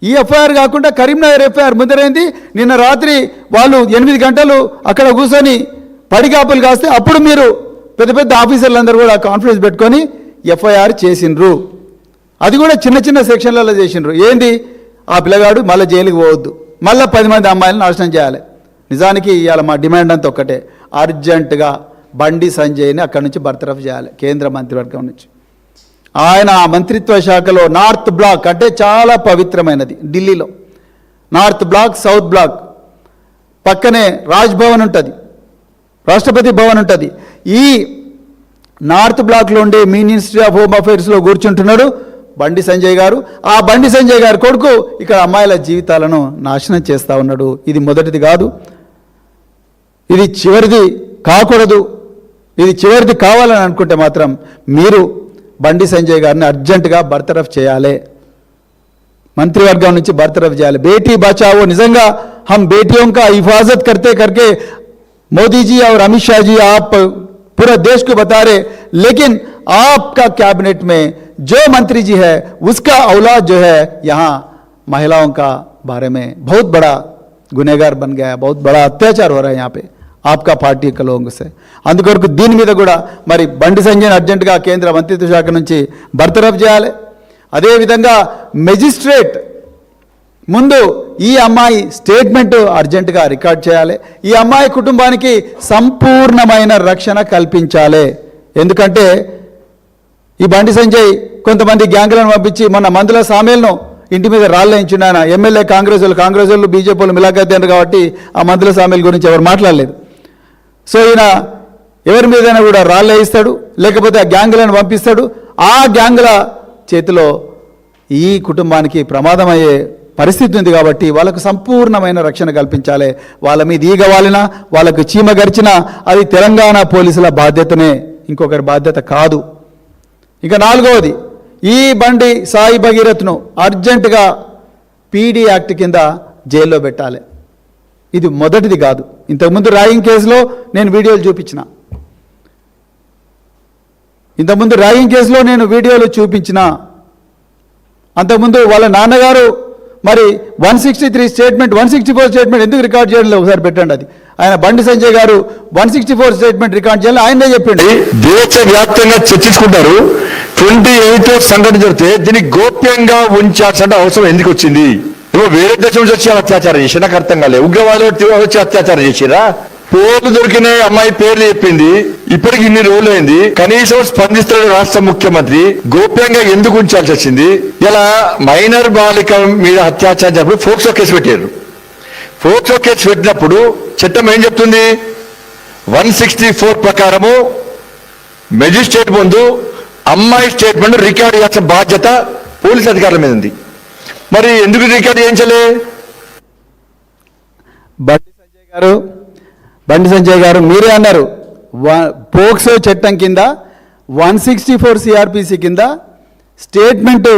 ఈ ఎఫ్ఐఆర్ కాకుండా కరీంనగర్ ఎఫ్ఐఆర్ ముందరైంది. నిన్న రాత్రి వాళ్ళు 8 గంటలు అక్కడ కూర్చొని పడిగాపులు కాస్తే అప్పుడు మీరు పెద్ద ఆఫీసర్లందరూ కూడా కాన్ఫరెన్స్ పెట్టుకొని ఎఫ్ఐఆర్ చేసిండ్రు. అది కూడా చిన్న సెక్షన్లలో చేసిండ్రు. ఏంది, ఆ పిల్లగాడు మళ్ళీ జైలుకి పోవద్దు, మళ్ళీ 10 మంది అమ్మాయిలను నాశనం చేయాలి. నిజానికి ఇవాళ మా డిమాండ్ అంతా ఒక్కటే, అర్జెంటుగా బండి సంజయ్ని అక్కడి నుంచి బర్తరఫ్ చేయాలి కేంద్ర మంత్రివర్గం నుంచి. ఆయన ఆ మంత్రిత్వ శాఖలో నార్త్ బ్లాక్ అంటే చాలా పవిత్రమైనది, ఢిల్లీలో నార్త్ బ్లాక్, సౌత్ బ్లాక్ పక్కనే రాజ్భవన్ ఉంటుంది, రాష్ట్రపతి భవన్ ఉంటుంది. ఈ నార్త్ బ్లాక్లో ఉండే ministry of home అఫైర్స్లో కూర్చుంటున్నాడు Bandi Sanjay గారు. ఆ బండి సంజయ్ గారి కొడుకు ఇక్కడ అమ్మాయిల జీవితాలను నాశనం చేస్తూ ఉన్నాడు. ఇది మొదటిది కాదు, ఇది చివరిది కాకూడదు. ఇది చివరిది కావాలని అనుకుంటే మాత్రం మీరు బండి సంజయ్ గారిని అర్జెంటుగా బర్తరఫ్ చేయాలి, మంత్రివర్గం నుంచి బర్తరఫ్ చేయాలి. బేటీ బచావో, నిజంగా हम बेटियों का हिफाजत करते करके मोदी जी और अमित शाह जी आप पूरा देश को बता रहे, लेकिन आपका कैबिनेट में जो मंत्री जी है उसका औलाद जो है यहाँ महिलाओं का बारे में बहुत बड़ा गुनहगार बन गया है, बहुत बड़ा अत्याचार हो रहा है यहाँ पे. ఆప్కా పార్టీ యొక్క లోగోస్ అందుకొరకు దీని మీద కూడా మరి బండి సంజయ్ని అర్జెంటుగా కేంద్ర మంత్రిత్వ శాఖ నుంచి బర్తరఫ్ చేయాలి. అదేవిధంగా మెజిస్ట్రేట్ ముందు ఈ అమ్మాయి స్టేట్మెంట్ అర్జెంటుగా రికార్డ్ చేయాలి. ఈ అమ్మాయి కుటుంబానికి సంపూర్ణమైన రక్షణ కల్పించాలి. ఎందుకంటే ఈ బండి సంజయ్ కొంతమంది గ్యాంగులను పంపించి మొన్న మందుల సామేలను ఇంటి మీద రాళ్ళు వేయించిండు. ఆయన ఎమ్మెల్యే కాంగ్రెస్ వాళ్ళు బీజేపీ వాళ్ళు మిలాఖత్ కాబట్టి ఆ మందుల సామేల గురించి ఎవరు మాట్లాడలేదు. సో ఈయన ఎవరి మీదైనా కూడా రాళ్ళు వేయిస్తాడు, లేకపోతే ఆ గ్యాంగులను పంపిస్తాడు. ఆ గ్యాంగుల చేతిలో ఈ కుటుంబానికి ప్రమాదం అయ్యే పరిస్థితి ఉంది కాబట్టి వాళ్ళకు సంపూర్ణమైన రక్షణ కల్పించాలి. వాళ్ళ మీద ఈగ వాలినా, వాళ్ళకు చీమ గరిచినా అది తెలంగాణ పోలీసుల బాధ్యతనే, ఇంకొకరి బాధ్యత కాదు. ఇక నాలుగవది, ఈ బండి సాయి భగీరథ్ను అర్జెంటుగా పీడీ యాక్ట్ కింద జైల్లో పెట్టాలి. ఇది మొదటిది కాదు. ఇంతకుముందు ర్యాగింగ్ కేసులో నేను వీడియోలు చూపించిన అంతకుముందు వాళ్ళ నాన్నగారు మరి 163 స్టేట్మెంట్ 164 స్టేట్మెంట్ ఎందుకు రికార్డ్ చేయడం లేదు ఒకసారి పెట్టండి. అది ఆయన బండి సంజయ్ గారు 164 స్టేట్మెంట్ రికార్డ్ చేయాలి ఆయనే చెప్పిండు. దేశవ్యాప్తంగా చర్చించుకుంటారు. 28 సంఘటన జరిగితే దీన్ని గోప్యంగా ఉంచాల్సిన అవసరం ఎందుకు వచ్చింది? వేరే దేశం నుంచి వచ్చి అత్యాచారం చేసి నాకు అర్థం కాలేదు. ఉగ్రవాదులు వచ్చి అత్యాచారం చేసిరా? పోలు దొరికిన అమ్మాయి పేర్లు చెప్పింది. ఇప్పటికి ఇన్ని రోజులు అయింది, కనీసం స్పందిస్తున్న రాష్ట్ర ముఖ్యమంత్రి గోప్యంగా ఎందుకు ఉంచాల్సి వచ్చింది? ఇలా మైనర్ బాలిక మీద అత్యాచారం జరిగినప్పుడు ఫోక్సో కేసు పెట్టారు. ఫోక్సో కేసు పెట్టినప్పుడు చట్టం ఏం చెప్తుంది? 164 ప్రకారము మెజిస్ట్రేట్ ముందు అమ్మాయి స్టేట్మెంట్ రికార్డు చేయాల్సిన బాధ్యత పోలీస్ అధికారుల మీద ఉంది. మరి ఎందుకు రికార్డు చేయించలే? బండి సంజయ్ గారు మీరే అన్నారు పోక్సో చట్టం కింద 164 సిఆర్పిసి కింద స్టేట్మెంట్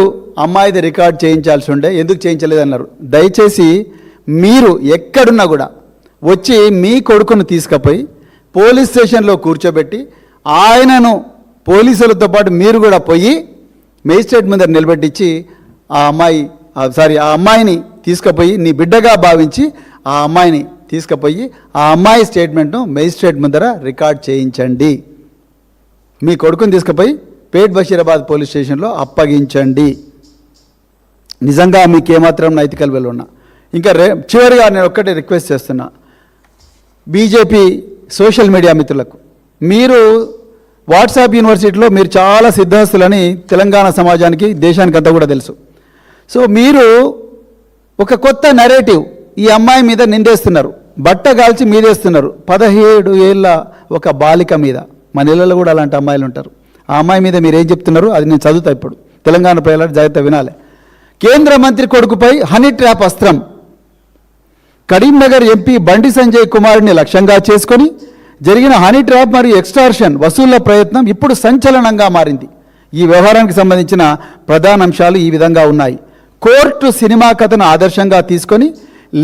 అమ్మాయిది రికార్డ్ చేయించాల్సి ఉండే, ఎందుకు చేయించలేదన్నారు. దయచేసి మీరు ఎక్కడున్నా కూడా వచ్చి మీ కొడుకును తీసుకుపోయి పోలీస్ స్టేషన్లో కూర్చోబెట్టి ఆయనను పోలీసులతో పాటు మీరు కూడా పోయి మేజిస్ట్రేట్ ముందర నిలబెట్టించి ఆ అమ్మాయిని తీసుకుపోయి నీ బిడ్డగా భావించి ఆ అమ్మాయిని తీసుకుపోయి ఆ అమ్మాయి స్టేట్మెంట్ను మేజిస్ట్రేట్ ముందర రికార్డ్ చేయించండి. మీ కొడుకుని తీసుకుపోయి పేట్ బషీరాబాద్ పోలీస్ స్టేషన్లో అప్పగించండి. నిజంగా మీకు ఏమాత్రం నైతిక విలువ ఉన్నా. ఇంకా చివరిగా నేను ఒక్కటే రిక్వెస్ట్ చేస్తున్నా బీజేపీ సోషల్ మీడియా మిత్రులకు, మీరు వాట్సాప్ యూనివర్సిటీలో మీరు చాలా సిద్ధహస్తులని తెలంగాణ సమాజానికి దేశానికి అంతా కూడా తెలుసు. సో మీరు ఒక కొత్త నెరేటివ్ ఈ అమ్మాయి మీద నిందేస్తున్నారు, బట్ట కాల్చి మీదేస్తున్నారు. 17 ఏళ్ళ ఒక బాలిక మీద, మన ఇళ్ళలో కూడా అలాంటి అమ్మాయిలు ఉంటారు. ఆ అమ్మాయి మీద మీరు ఏం చెప్తున్నారు అది నేను చదువుతా. ఇప్పుడు తెలంగాణ ప్రజలు జాగ్రత్త వినాలి. కేంద్ర మంత్రి కొడుకుపై హనీ ట్రాప్ అస్త్రం. కరీంనగర్ ఎంపీ బండి సంజయ్ కుమార్ని లక్ష్యంగా చేసుకొని జరిగిన హనీ ట్రాప్ మరియు ఎక్స్టార్షన్ వసూళ్ల ప్రయత్నం ఇప్పుడు సంచలనంగా మారింది. ఈ వ్యవహారానికి సంబంధించిన ప్రధాన అంశాలు ఈ విధంగా ఉన్నాయి. కోర్టు సినిమా కథను ఆదర్శంగా తీసుకొని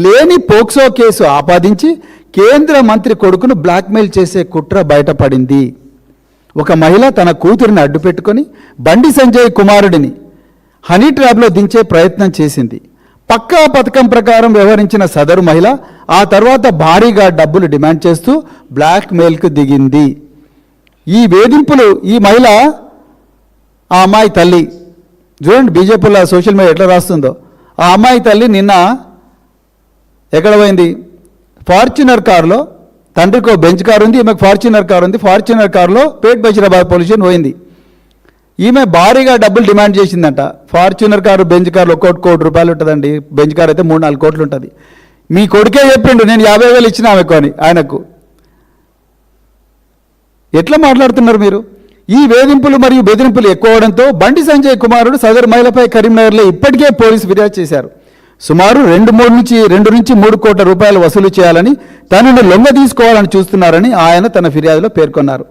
లేని పోక్సో కేసు ఆపాదించి కేంద్ర మంత్రి కొడుకును బ్లాక్మెయిల్ చేసే కుట్ర బయటపడింది. ఒక మహిళ తన కూతురిని అడ్డుపెట్టుకొని బండి సంజయ్ కుమారుడిని హనీ ట్రాప్లో దించే ప్రయత్నం చేసింది. పక్కా పథకం ప్రకారం వ్యవహరించిన సదరు మహిళ ఆ తర్వాత భారీగా డబ్బులు డిమాండ్ చేస్తూ బ్లాక్మెయిల్కు దిగింది. ఈ వేధింపులు ఈ మహిళ ఆ అమ్మాయి తల్లి, చూడండి బీజేపీలో సోషల్ మీడియా ఎట్లా రాస్తుందో, ఆ అమ్మాయి తల్లి నిన్న ఎక్కడ పోయింది? ఫార్చునర్ కారులో, తండ్రికో బెంచ్ కారు ఉంది, ఈమెకు ఫార్చునర్ కారు ఉంది. ఫార్చునర్ కారులో పేట్ బషీరాబాద్ పోలీస్ స్టేషన్ పోయింది. ఈమె భారీగా డబ్బులు డిమాండ్ చేసిందంట. ఫార్చునర్ కారు బెంచ్ కారు ఒక్కోటి కోటి రూపాయలు ఉంటుందండి. బెంచ్ కారు అయితే 3-4 కోట్లు ఉంటుంది. మీ కొడుకే చెప్పిండు నేను 50,000 ఇచ్చిన ఆమెకు అని. ఆయనకు ఎట్లా మాట్లాడుతున్నారు మీరు? ఈ వేధింపులు మరియు బెదిరింపులు ఎక్కువ అవడంతో బండి సంజయ్ కుమారుడు సదరు మహిళపై కరీంనగర్లో ఇప్పటికే పోలీసు ఫిర్యాదు చేశారు. సుమారు 2 నుంచి 3 కోట్ల రూపాయలు వసూలు చేయాలని, తనను లొంగ తీసుకోవాలని చూస్తున్నారని ఆయన తన ఫిర్యాదులో పేర్కొన్నారు.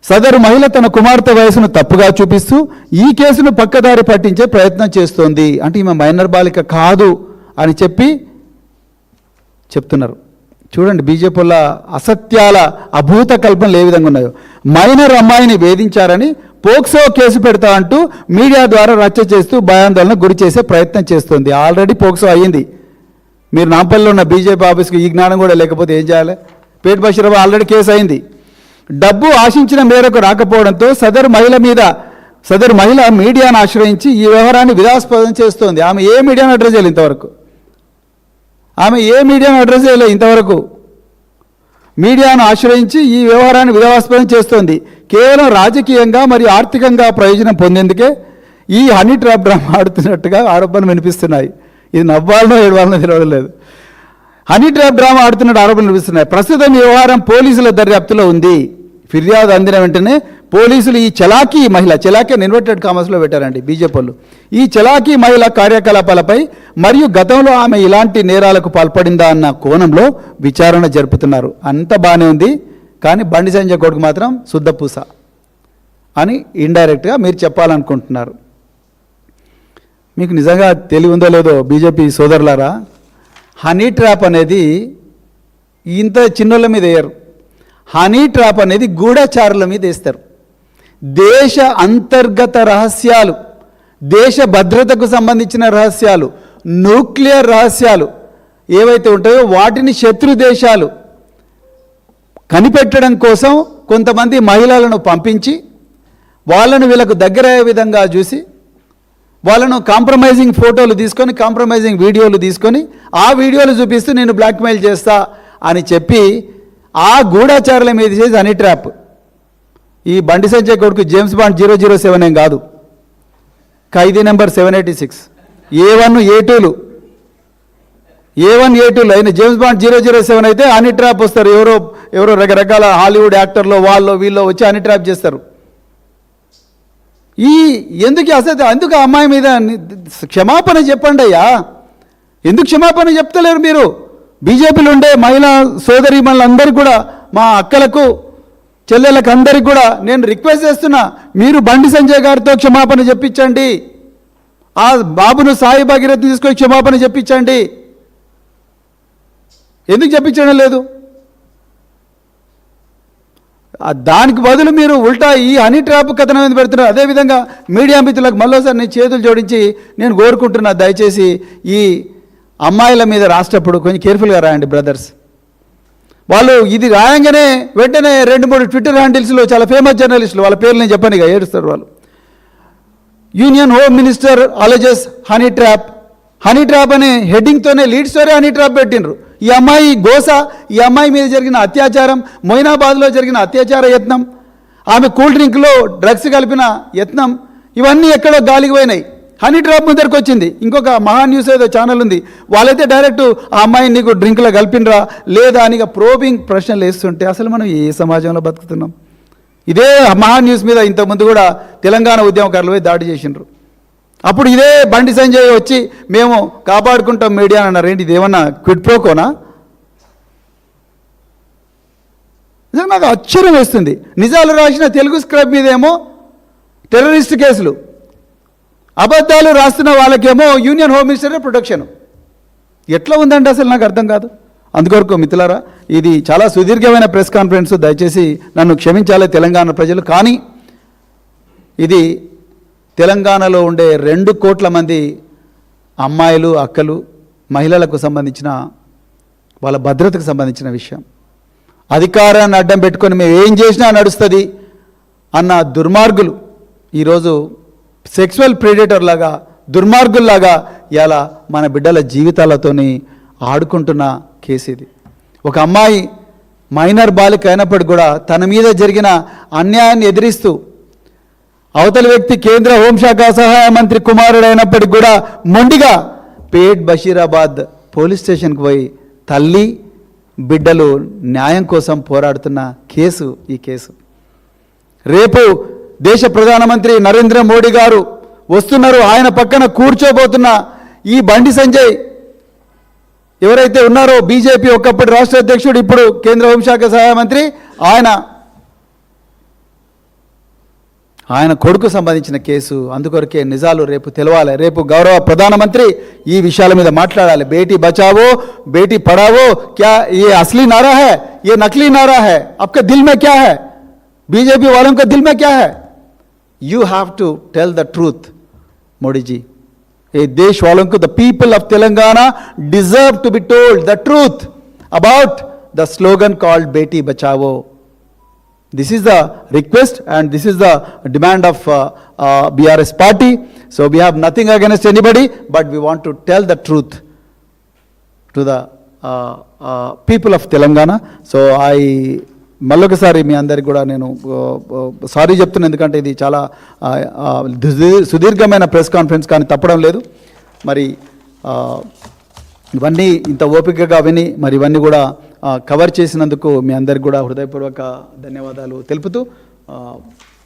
సదరు మహిళ తన కుమార్తె వయసును తప్పుగా చూపిస్తూ ఈ కేసును పక్కదారి పట్టించే ప్రయత్నం చేస్తోంది. అంటే ఈమె మైనర్ బాలిక కాదు అని చెప్తున్నారు. చూడండి బీజేపీల అసత్యాల అభూత కల్పనలు ఏ విధంగా ఉన్నాయో. మైనర్ అమ్మాయిని వేధించారని పోక్సో కేసు పెడతా అంటూ మీడియా ద్వారా రచ్చ చేస్తూ భయాందోళనకు గురి చేసే ప్రయత్నం చేస్తుంది. ఆల్రెడీ పోక్సో అయ్యింది. మీరు నాంపల్లిలో ఉన్న బీజేపీ ఆఫీస్కి ఈ జ్ఞానం కూడా లేకపోతే ఏం చేయాలి? పేట్ బషీరాబాద్ ఆల్రెడీ కేసు అయింది. డబ్బు ఆశించిన మేరకు రాకపోవడంతో సదరు మహిళ మీడియాను ఆశ్రయించి ఈ వ్యవహారాన్ని వివాదాస్పదం చేస్తోంది. ఆమె ఏ మీడియాను అడ్రస్ చేయలేదు ఇంతవరకు. మీడియాను ఆశ్రయించి ఈ వ్యవహారాన్ని వివాదాస్పదం చేస్తోంది. కేవలం రాజకీయంగా మరియు ఆర్థికంగా ప్రయోజనం పొందేందుకే ఈ హనీ ట్రాప్ డ్రామా ఆడుతున్నట్టుగా ఆరోపణలు వినిపిస్తున్నాయి. ఇది నవ్వాలనో ఏడవాలనో తెలియడం లేదు. హనీ ట్రాప్ డ్రామా ఆడుతున్నట్టు ఆరోపణలు వినిపిస్తున్నాయి. ప్రస్తుతం ఈ వ్యవహారం పోలీసుల దర్యాప్తులో ఉంది. ఫిర్యాదు అందిన వెంటనే పోలీసులు ఈ చలాకీ ఇన్వర్టెడ్ కామర్స్లో పెట్టారండి బీజేపీ వాళ్ళు. ఈ చలాకీ మహిళ కార్యకలాపాలపై మరియు గతంలో ఆమె ఇలాంటి నేరాలకు పాల్పడిందా అన్న కోణంలో విచారణ జరుపుతున్నారు. అంత బాగానే ఉంది, కానీ బండి సంజయ్ కొడుకు మాత్రం శుద్ధపూస అని ఇండైరెక్ట్గా మీరు చెప్పాలనుకుంటున్నారు. మీకు నిజంగా తెలివి ఉందో లేదో బీజేపీ సోదరులారా, హనీ ట్రాప్ అనేది ఇంత చిన్నోళ్ళ మీద వేయరు. హనీ ట్రాప్ అనేది గూఢచారుల మీద వేస్తారు. దేశ అంతర్గత రహస్యాలు, దేశ భద్రతకు సంబంధించిన రహస్యాలు, న్యూక్లియర్ రహస్యాలు ఏవైతే ఉంటాయో వాటిని శత్రు దేశాలు కనిపెట్టడం కోసం కొంతమంది మహిళలను పంపించి వాళ్ళను వీళ్ళకు దగ్గరయ్యే విధంగా చూసి వాళ్ళను కాంప్రమైజింగ్ ఫోటోలు తీసుకొని కాంప్రమైజింగ్ వీడియోలు తీసుకొని ఆ వీడియోలు చూపిస్తూ నేను బ్లాక్మెయిల్ చేస్తా అని చెప్పి ఆ గూఢచారుల మీద చేసి హనీ ట్రాప్. ఈ బండి సంజయ్ కొడుకు జేమ్స్ బాండ్ 007 ఏం కాదు, ఖైదీ నెంబర్ 786 A1 A2 అయిన జేమ్స్ బాండ్ 007 అయితే హనీ ట్రాప్ వస్తారు. ఎవరో రకరకాల హాలీవుడ్ యాక్టర్లో వాళ్ళు వీళ్ళు వచ్చి హనీ ట్రాప్ చేస్తారు. ఎందుకు అమ్మాయి మీద క్షమాపణ చెప్పండి అయ్యా. ఎందుకు క్షమాపణ చెప్తలేరు మీరు? బీజేపీలో ఉండే మహిళా సోదరీమణులందరికీ కూడా, మా అక్కలకు చెల్లెలకు అందరికీ కూడా నేను రిక్వెస్ట్ చేస్తున్నా, మీరు బండి సంజయ్ గారితో క్షమాపణ చెప్పించండి. ఆ బాబును సాయి భాగీరథ్ తీసుకొని క్షమాపణ చెప్పించండి. ఎందుకు చెప్పించడం లేదు? దానికి బదులు మీరు ఉల్టా ఈ హనీ ట్రాప్ కథనం మీద పెడుతున్నారు. అదేవిధంగా మీడియా మిత్రులకు మళ్ళీసారి నేను చేతులు జోడించి నేను కోరుకుంటున్నా, దయచేసి ఈ అమ్మాయిల మీద రాసేటప్పుడు కొంచెం కేర్ఫుల్గా రాయండి బ్రదర్స్. వాళ్ళు ఇది రాయంగానే వెంటనే 2-3 ట్విట్టర్ హ్యాండిల్స్లో చాలా ఫేమస్ జర్నలిస్టులు, వాళ్ళ పేర్లు నేను చెప్పనిగా ఏడుస్తారు వాళ్ళు. Union home minister alleges honey trap అనే హెడ్డింగ్తోనే లీడ్ స్టోరీ హనీ ట్రాప్ పెట్టినరు. ఈ అమ్మాయి గోస, ఈ అమ్మాయి మీద జరిగిన అత్యాచారం, మొయినాబాద్లో జరిగిన అత్యాచార యత్నం, ఆమె కూల్ డ్రింక్లో డ్రగ్స్ కలిపిన యత్నం, ఇవన్నీ ఎక్కడో గాలికి పోయినాయి. హనీ ట్రాప్ ముందరికి వచ్చింది. ఇంకొక మహా న్యూస్ ఏదో ఛానల్ ఉంది, వాళ్ళైతే డైరెక్ట్ ఆ అమ్మాయిని నీకు డ్రింక్లో కలిపినరా లేదా అని ప్రోబింగ్ ప్రశ్నలు వేస్తుంటే అసలు మనం ఏ సమాజంలో బతుకుతున్నాం? ఇదే మహా న్యూస్ మీద ఇంతకుముందు కూడా తెలంగాణ ఉద్యమకారులు పోయి దాడి చేసిండ్రు. అప్పుడు ఇదే బండి సంజయ్ వచ్చి మేము కాపాడుకుంటాం మీడియా అన్నారు. ఏంటి ఇదేమన్నా క్విడ్ ప్రోకోనా? నిజంగా నాకు ఆశ్చర్యం వేస్తుంది. నిజాలు రాసిన తెలుగు స్క్రైబ్ మీదేమో టెర్రరిస్ట్ కేసులు, అబద్ధాలు రాస్తున్న వాళ్ళకేమో యూనియన్ హోమ్ మినిస్టర్ ప్రొటెక్షన్. ఎట్లా ఉందండి అసలు నాకు అర్థం కాదు. అందుకొరకు మిత్రులారా, ఇది చాలా సుదీర్ఘమైన ప్రెస్ కాన్ఫరెన్స్, దయచేసి నన్ను క్షమించాలి తెలంగాణ ప్రజలు. కానీ ఇది తెలంగాణలో ఉండే 2 కోట్ల మంది అమ్మాయిలు, అక్కలు, మహిళలకు సంబంధించిన వాళ్ళ భద్రతకు సంబంధించిన విషయం. అధికారాన్ని అడ్డం పెట్టుకొని మేము ఏం చేసినా నడుస్తుంది అన్న దుర్మార్గులు ఈరోజు సెక్సువల్ ప్రెడేటర్ లాగా, దుర్మార్గుల్లాగా ఇలా మన బిడ్డల జీవితాలతోని ఆడుకుంటున్న కేసు ఇది. ఒక అమ్మాయి మైనర్ బాలిక అయినప్పటికీ కూడా తన మీద జరిగిన అన్యాయాన్ని ఎదిరిస్తూ, అవతలి వ్యక్తి కేంద్ర హోంశాఖ సహాయ మంత్రి కుమారుడు అయినప్పటికీ కూడా మొండిగా పేట్ బషీరాబాద్ పోలీస్ స్టేషన్కి పోయి తల్లి బిడ్డలు న్యాయం కోసం పోరాడుతున్న కేసు ఈ కేసు. రేపు దేశ ప్రధానమంత్రి నరేంద్ర మోడీ గారు వస్తున్నారు. ఆయన పక్కన కూర్చోబోతున్న ఈ బండి సంజయ్ ఎవరైతే ఉన్నారో, బీజేపీ ఒకప్పటి రాష్ట్ర అధ్యక్షుడు, ఇప్పుడు కేంద్ర హోంశాఖ సహాయ మంత్రి, ఆయన కొడుకు సంబంధించిన కేసు. అందుకొరకే నిజాలు రేపు తెలవాలి. రేపు గౌరవ ప్రధానమంత్రి ఈ విషయాల మీద మాట్లాడాలి. బేటీ బచావో బేటీ పढ़ाओ क्या ये असली नारा है, ये नकली नारा है? आपके दिल में क्या है? बीजेपी वालों के दिल में क्या है? You have to tell the truth, Modi ji. ये देश वालों को, the people of Telangana deserve to be told the truth about the slogan called Beti Bachao. This is the request and this is the demand of BRS party. So we have nothing against anybody, but we want to tell the truth to the people of Telangana. So మళ్ళొకసారి మీ అందరికి కూడా నేను సారీ చెప్తున్నాను, ఎందుకంటే ఇది చాలా సుదీర్ఘమైన ప్రెస్ కాన్ఫరెన్స్ కానీ తప్పడం లేదు. మరి ఇవన్నీ ఇంత ఓపికగా విని మరి ఇవన్నీ కూడా కవర్ చేసినందుకు మీ అందరికి కూడా హృదయపూర్వక ధన్యవాదాలు తెలుపుతూ